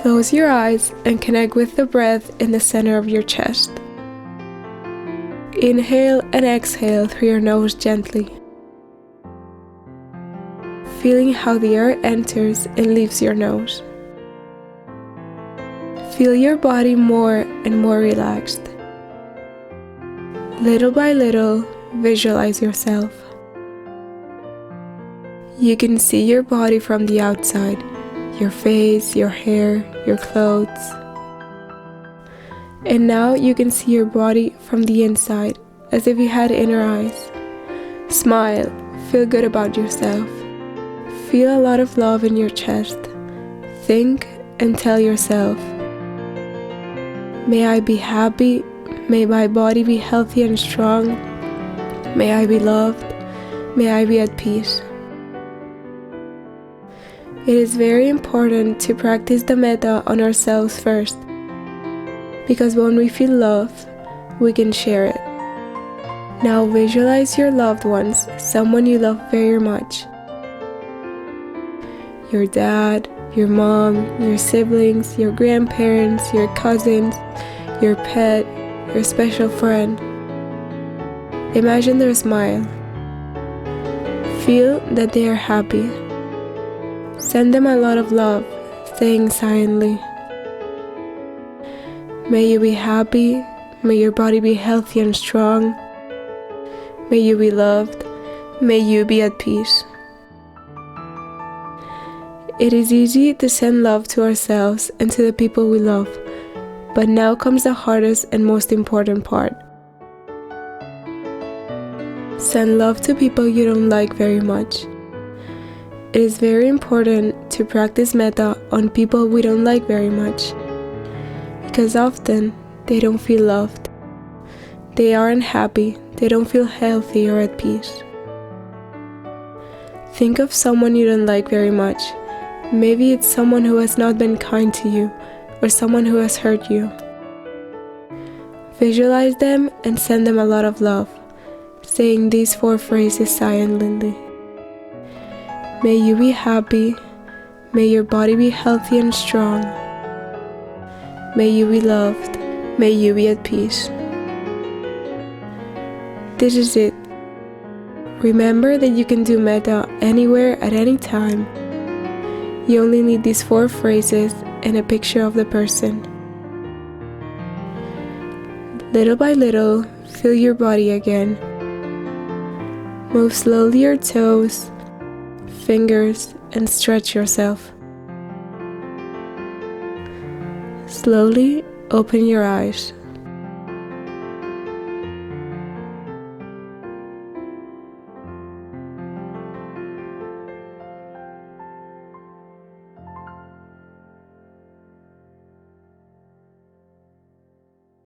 Close your eyes and connect with the breath in the center of your chest. Inhale and exhale through your nose gently, feeling how the air enters and leaves your nose. Feel your body more and more relaxed. Little by little, visualize yourself. You can see your body from the outside, your face, your hair, your clothes. And now you can see your body from the inside, as if you had inner eyes. Smile, feel good about yourself. Feel a lot of love in your chest. Think and tell yourself, may I be happy, may my body be healthy and strong, may I be loved, may I be at peace. It is very important to practice the metta on ourselves first, because when we feel love, we can share it. Now visualize your loved ones, someone you love very much. Your dad, your mom, your siblings, your grandparents, your cousins, your pet, your special friend. Imagine their smile. Feel that they are happy. Send them a lot of love, saying silently, may you be happy, may your body be healthy and strong, may you be loved, may you be at peace. It is easy to send love to ourselves and to the people we love, but now comes the hardest and most important part. Send love to people you don't like very much. It is very important to practice metta on people we don't like very much, because often they don't feel loved. They aren't happy, they don't feel healthy or at peace. Think of someone you don't like very much. Maybe it's someone who has not been kind to you, or someone who has hurt you. Visualize them and send them a lot of love, saying these 4 phrases silently. May you be happy, may your body be healthy and strong, may you be loved, may you be at peace. This is it. Remember that you can do metta anywhere at any time. You only need these 4 phrases and a picture of the person. Little by little, feel your body again. Move slowly your toes, fingers, and stretch yourself. Slowly open your eyes.